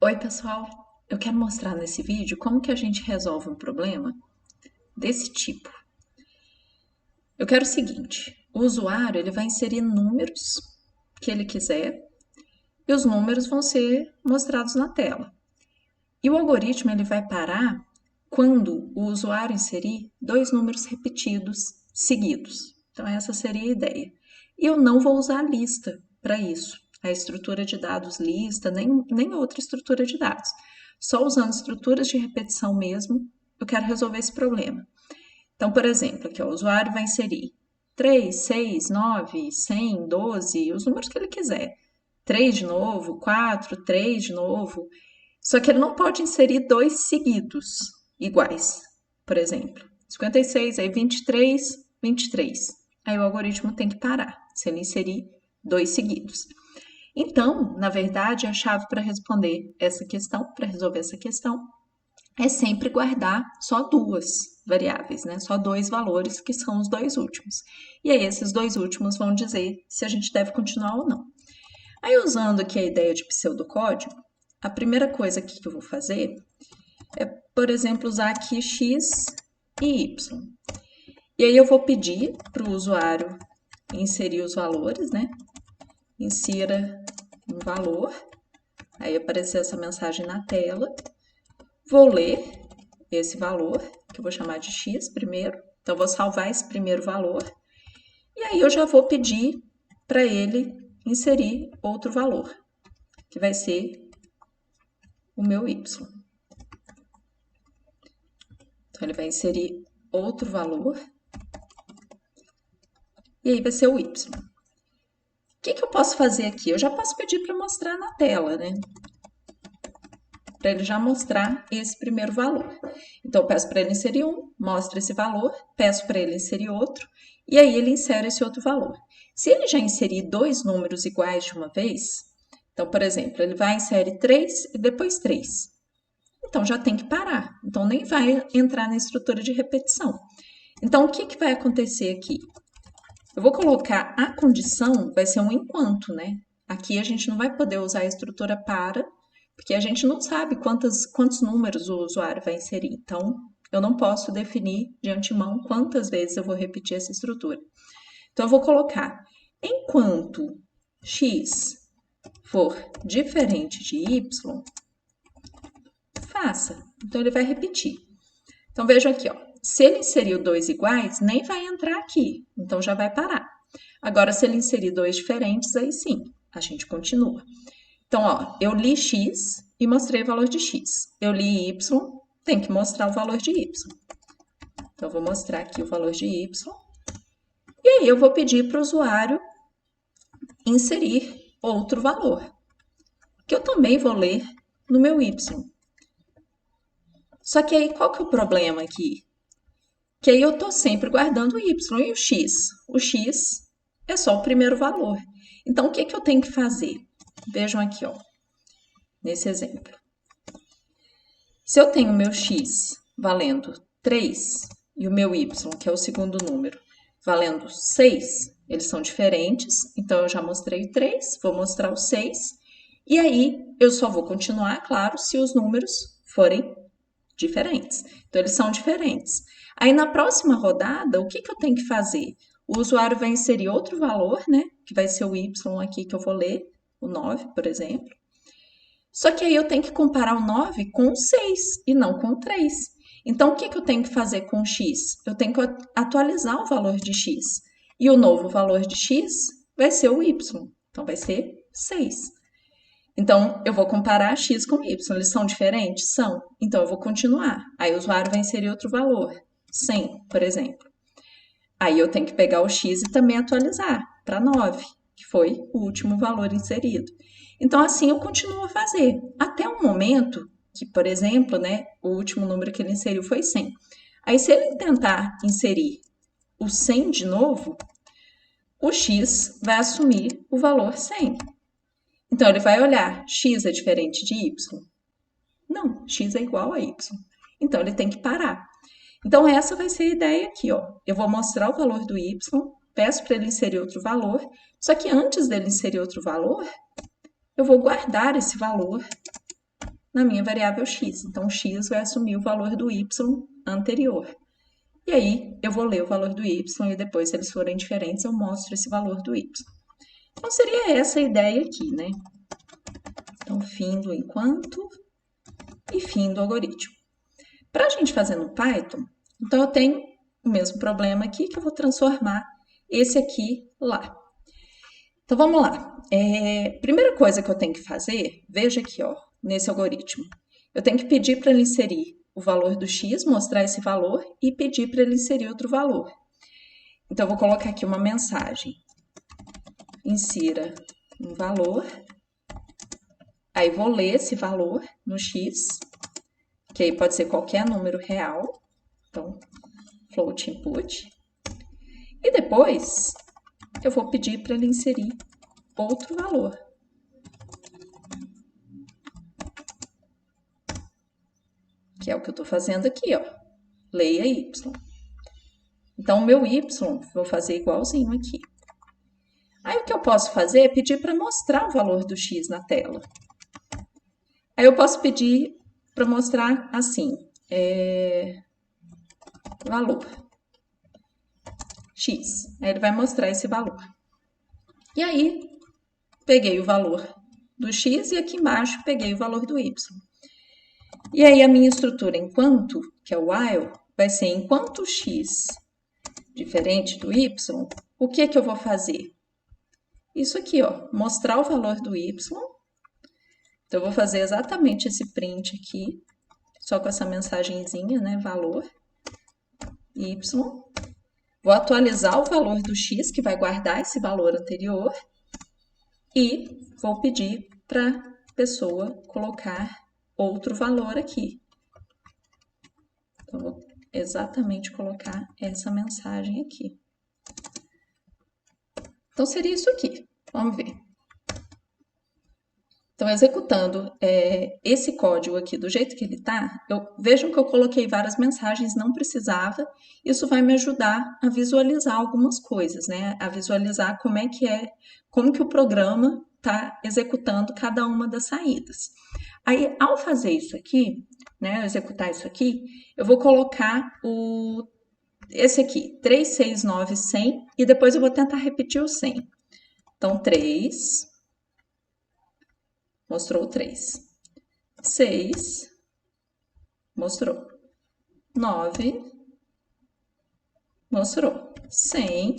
Oi, pessoal! Eu quero mostrar nesse vídeo como que a gente resolve um problema desse tipo. Eu quero o seguinte, o usuário ele vai inserir números que ele quiser e os números vão ser mostrados na tela. E o algoritmo ele vai parar quando o usuário inserir dois números repetidos seguidos. Então essa seria a ideia. E eu não vou usar a lista para isso, a estrutura de dados lista, nem outra estrutura de dados. Só usando estruturas de repetição mesmo, eu quero resolver esse problema. Então, por exemplo, aqui ó, o usuário vai inserir 3, 6, 9, 100, 12, os números que ele quiser. 3 de novo, 4, 3 de novo. Só que ele não pode inserir dois seguidos iguais. Por exemplo, 56, aí 23, 23. Aí o algoritmo tem que parar se ele inserir dois seguidos. Então, na verdade, a chave para responder essa questão, para resolver essa questão, é sempre guardar só duas variáveis, né? Só dois valores, que são os dois últimos. E aí, esses dois últimos vão dizer se a gente deve continuar ou não. Aí, usando aqui a ideia de pseudocódigo, a primeira coisa aqui que eu vou fazer é, por exemplo, usar aqui x e y. E aí, eu vou pedir para o usuário inserir os valores, né? Insira um valor. Aí aparecer essa mensagem na tela. Vou ler esse valor, que eu vou chamar de x primeiro. Então, vou salvar esse primeiro valor. E aí, eu já vou pedir para ele inserir outro valor, que vai ser o meu y. Então, ele vai inserir outro valor. E aí, vai ser o y. O que eu posso fazer aqui? Eu já posso pedir para mostrar na tela, né? Para ele já mostrar esse primeiro valor. Então, eu peço para ele inserir um, mostra esse valor, peço para ele inserir outro, e aí ele insere esse outro valor. Se ele já inserir dois números iguais de uma vez, então, por exemplo, ele vai inserir 3 e depois 3. Então, já tem que parar. Então, nem vai entrar na estrutura de repetição. Então, o que vai acontecer aqui? Eu vou colocar a condição, vai ser um enquanto, né? Aqui a gente não vai poder usar a estrutura para, porque a gente não sabe quantos números o usuário vai inserir. Então, eu não posso definir de antemão quantas vezes eu vou repetir essa estrutura. Então, eu vou colocar enquanto x for diferente de y, faça. Então, ele vai repetir. Então, vejam aqui, ó. Se ele inseriu dois iguais, nem vai entrar aqui. Então, já vai parar. Agora, se ele inserir dois diferentes, aí sim, a gente continua. Então, ó, eu li x e mostrei o valor de x. Eu li y, tem que mostrar o valor de y. Então, eu vou mostrar aqui o valor de y. E aí, eu vou pedir para o usuário inserir outro valor, que eu também vou ler no meu y. Só que aí, qual que é o problema aqui? Que aí eu estou sempre guardando o y e o x. O x é só o primeiro valor. Então, o que eu tenho que fazer? Vejam aqui, ó, nesse exemplo. Se eu tenho o meu x valendo 3 e o meu y, que é o segundo número, valendo 6, eles são diferentes, então eu já mostrei o 3, vou mostrar o 6, e aí eu só vou continuar, claro, se os números forem diferentes. Então, eles são diferentes. Aí, na próxima rodada, o que eu tenho que fazer? O usuário vai inserir outro valor, né? Que vai ser o y aqui que eu vou ler, o 9, por exemplo. Só que aí eu tenho que comparar o 9 com o 6 e não com o 3. Então, o que eu tenho que fazer com o x? Eu tenho que atualizar o valor de x. E o novo valor de x vai ser o y. Então, vai ser 6. Então, eu vou comparar x com y. Eles são diferentes? São. Então, eu vou continuar. Aí, o usuário vai inserir outro valor, 100, por exemplo. Aí, eu tenho que pegar o x e também atualizar para 9, que foi o último valor inserido. Então, assim, eu continuo a fazer. Até o momento que, por exemplo, né, o último número que ele inseriu foi 100. Aí, se ele tentar inserir o 100 de novo, o x vai assumir o valor 100. Então, ele vai olhar, x é diferente de y? Não, x é igual a y. Então, ele tem que parar. Então, essa vai ser a ideia aqui, ó. Eu vou mostrar o valor do y, peço para ele inserir outro valor, só que antes dele inserir outro valor, eu vou guardar esse valor na minha variável x. Então, o x vai assumir o valor do y anterior. E aí, eu vou ler o valor do y e depois, se eles forem diferentes, eu mostro esse valor do y. Então, seria essa a ideia aqui, né? Então, fim do enquanto e fim do algoritmo. Para a gente fazer no Python, então eu tenho o mesmo problema aqui, que eu vou transformar esse aqui lá. Então, vamos lá. Primeira coisa que eu tenho que fazer, veja aqui, ó, nesse algoritmo. Eu tenho que pedir para ele inserir o valor do x, mostrar esse valor, e pedir para ele inserir outro valor. Então, eu vou colocar aqui uma mensagem. Insira um valor. Aí, vou ler esse valor no x, que aí pode ser qualquer número real. Então, float input. E depois, eu vou pedir para ele inserir outro valor. Que é o que eu estou fazendo aqui, ó. Leia y. Então, o meu y, vou fazer igualzinho aqui. Aí, o que eu posso fazer é pedir para mostrar o valor do x na tela. Aí, eu posso pedir para mostrar assim, valor x. Aí, ele vai mostrar esse valor. E aí, peguei o valor do x e aqui embaixo peguei o valor do y. E aí, a minha estrutura enquanto, que é o while, vai ser enquanto x diferente do y, o que que eu vou fazer? Isso aqui, ó, mostrar o valor do y. Então, eu vou fazer exatamente esse print aqui, só com essa mensagenzinha, né, valor y. Vou atualizar o valor do x, que vai guardar esse valor anterior, e vou pedir para a pessoa colocar outro valor aqui. Então, vou exatamente colocar essa mensagem aqui. Então, seria isso aqui. Vamos ver. Então, executando esse código aqui do jeito que ele está, vejam que eu coloquei várias mensagens, não precisava. Isso vai me ajudar a visualizar algumas coisas, né? A visualizar como que o programa está executando cada uma das saídas. Aí, ao fazer isso aqui, né, executar isso aqui, eu vou colocar esse aqui, 3, 6, 9, 100, e depois eu vou tentar repetir o 100. Então, 3... mostrou 3. 6, mostrou. 9, mostrou. 100,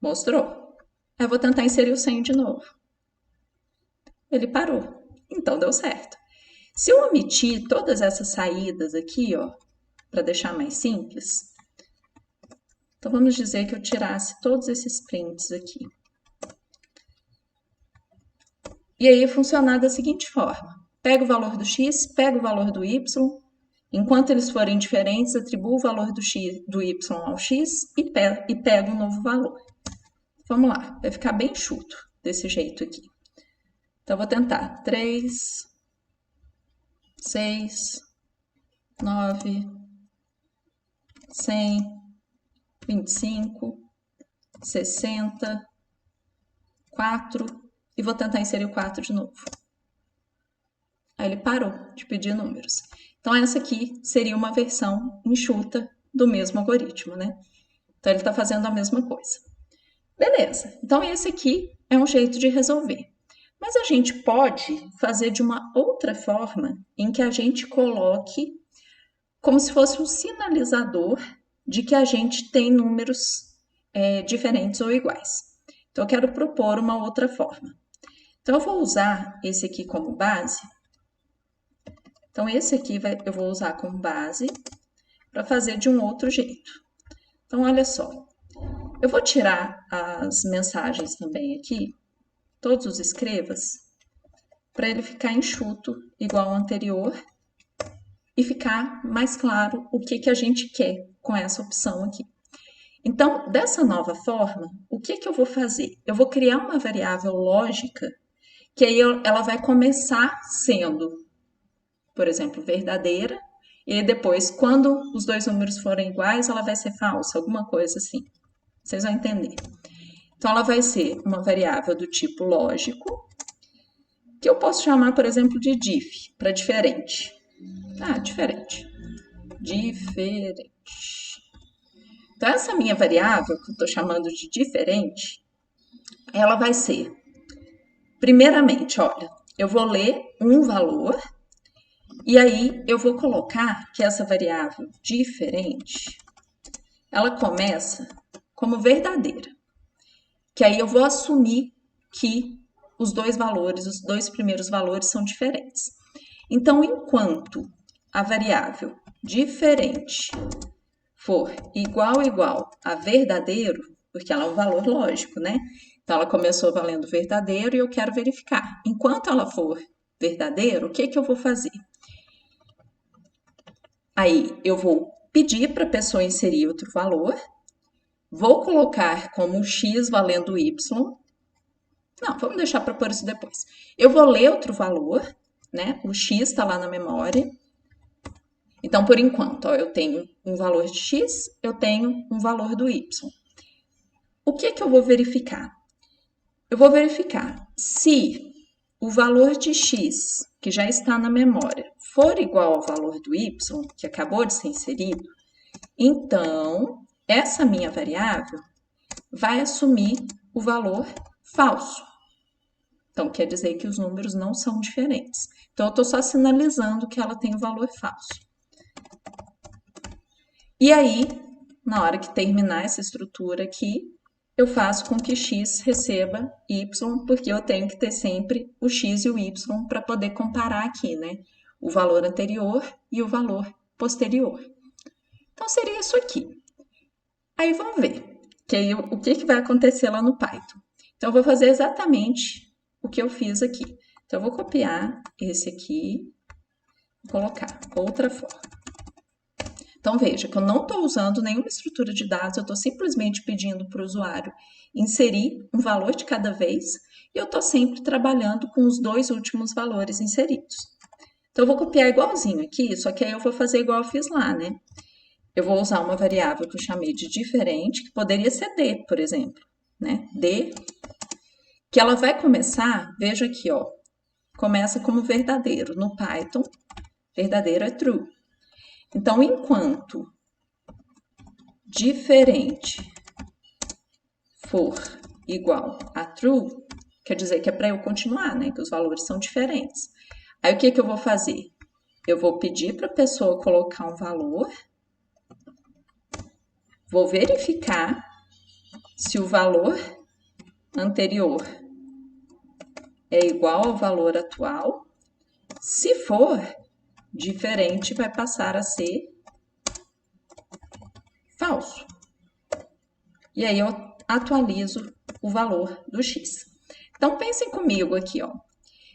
mostrou. Eu vou tentar inserir o 100 de novo. Ele parou. Então, deu certo. Se eu omitir todas essas saídas aqui, ó, para deixar mais simples, então vamos dizer que eu tirasse todos esses prints aqui. E aí, funcionar da seguinte forma. Pego o valor do x, pego o valor do y. Enquanto eles forem diferentes, atribuo o valor do y ao x e pego um novo valor. Vamos lá, vai ficar bem enxuto desse jeito aqui. Então, eu vou tentar. 3, 6, 9, 100, 25, 60, 4... e vou tentar inserir o 4 de novo. Aí ele parou de pedir números. Então, essa aqui seria uma versão enxuta do mesmo algoritmo, né? Então, ele está fazendo a mesma coisa. Beleza. Então, esse aqui é um jeito de resolver. Mas a gente pode fazer de uma outra forma em que a gente coloque como se fosse um sinalizador de que a gente tem números diferentes ou iguais. Então, eu quero propor uma outra forma. Então, eu vou usar esse aqui como base. Então, esse aqui eu vou usar como base para fazer de um outro jeito. Então, olha só. Eu vou tirar as mensagens também aqui, todos os escrevas, para ele ficar enxuto, igual ao anterior, e ficar mais claro o que a gente quer com essa opção aqui. Então, dessa nova forma, o que eu vou fazer? Eu vou criar uma variável lógica que aí ela vai começar sendo, por exemplo, verdadeira, e depois, quando os dois números forem iguais, ela vai ser falsa, alguma coisa assim. Vocês vão entender. Então, ela vai ser uma variável do tipo lógico, que eu posso chamar, por exemplo, de diff, para diferente. Ah, diferente. Diferente. Então, essa minha variável, que eu estou chamando de diferente, ela vai ser, primeiramente, olha, eu vou ler um valor e aí eu vou colocar que essa variável diferente, ela começa como verdadeira. Que aí eu vou assumir que os dois primeiros valores são diferentes. Então, enquanto a variável diferente for igual a verdadeiro, porque ela é um valor lógico, né? Então, ela começou valendo verdadeiro e eu quero verificar. Enquanto ela for verdadeiro, o que eu vou fazer? Aí, eu vou pedir para a pessoa inserir outro valor, vou colocar como x valendo y. Não, vamos deixar para pôr isso depois. Eu vou ler outro valor, né? O x está lá na memória. Então, por enquanto, ó, eu tenho um valor de x, eu tenho um valor do y. O que eu vou verificar? Eu vou verificar se o valor de x, que já está na memória, for igual ao valor do y, que acabou de ser inserido, então, essa minha variável vai assumir o valor falso. Então, quer dizer que os números não são diferentes. Então, eu estou só sinalizando que ela tem o valor falso. E aí, na hora que terminar essa estrutura aqui, eu faço com que x receba y, porque eu tenho que ter sempre o x e o y para poder comparar aqui, né? O valor anterior e o valor posterior. Então, seria isso aqui. Aí, vamos ver o que vai acontecer lá no Python. Então, eu vou fazer exatamente o que eu fiz aqui. Então, eu vou copiar esse aqui e colocar outra forma. Então, veja que eu não estou usando nenhuma estrutura de dados, eu estou simplesmente pedindo para o usuário inserir um valor de cada vez e eu estou sempre trabalhando com os dois últimos valores inseridos. Então, eu vou copiar igualzinho aqui, só que aí eu vou fazer igual eu fiz lá, né? Eu vou usar uma variável que eu chamei de diferente, que poderia ser D, por exemplo, né? D, que ela vai começar, veja aqui, ó, começa como verdadeiro. No Python, verdadeiro é true. Então, enquanto diferente for igual a true, quer dizer que é para eu continuar, né? Que os valores são diferentes. Aí, o que eu vou fazer? Eu vou pedir para a pessoa colocar um valor, vou verificar se o valor anterior é igual ao valor atual. Se for diferente, vai passar a ser falso. E aí eu atualizo o valor do x. Então, pensem comigo aqui, ó.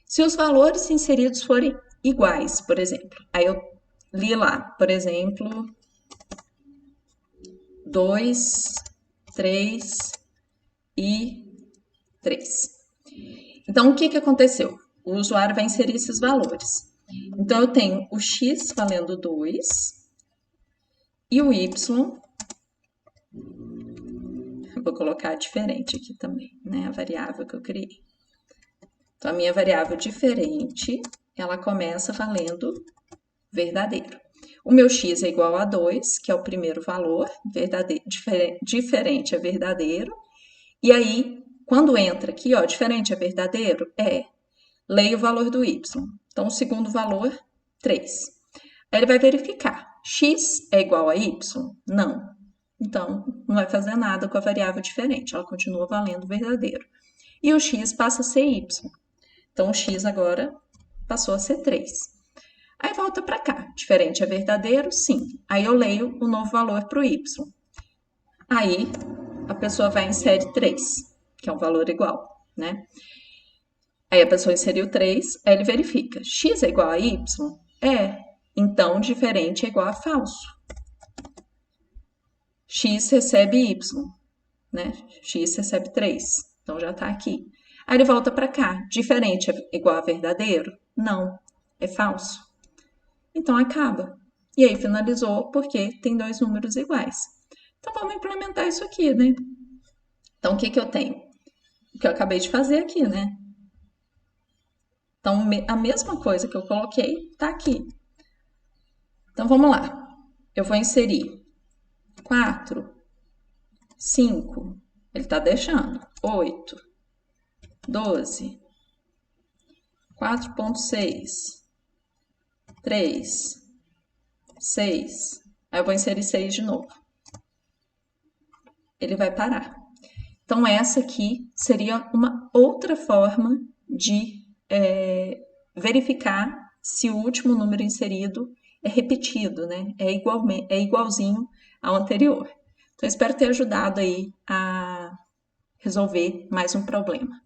Se os valores inseridos forem iguais, por exemplo, aí eu li lá, por exemplo, 2, 3 e 3. Então, o que aconteceu? O usuário vai inserir esses valores. Então, eu tenho o x valendo 2 e o y, vou colocar diferente aqui também, né? A variável que eu criei. Então, a minha variável diferente, ela começa valendo verdadeiro. O meu x é igual a 2, que é o primeiro valor, diferente é verdadeiro. E aí, quando entra aqui, ó, diferente é verdadeiro? É. Leia o valor do y. Então, o segundo valor, 3. Aí ele vai verificar. X é igual a y? Não. Então, não vai fazer nada com a variável diferente. Ela continua valendo verdadeiro. E o x passa a ser y. Então, o x agora passou a ser 3. Aí volta para cá. Diferente é verdadeiro? Sim. Aí eu leio o novo valor para o y. Aí a pessoa vai inserir 3, que é um valor igual, né? Aí a pessoa inseriu 3, aí ele verifica. X é igual a y? É. Então, diferente é igual a falso. X recebe y, né? X recebe 3. Então, já está aqui. Aí ele volta para cá. Diferente é igual a verdadeiro? Não. É falso. Então, acaba. E aí, finalizou porque tem dois números iguais. Então, vamos implementar isso aqui, né? Então, o que eu tenho? O que eu acabei de fazer aqui, né? Então, a mesma coisa que eu coloquei está aqui. Então, vamos lá. Eu vou inserir 4, 5, ele está deixando, 8, 12, 4,6, 3, 6. Aí eu vou inserir 6 de novo. Ele vai parar. Então, essa aqui seria uma outra forma de verificar se o último número inserido é repetido, né? É igualzinho ao anterior. Então, espero ter ajudado aí a resolver mais um problema.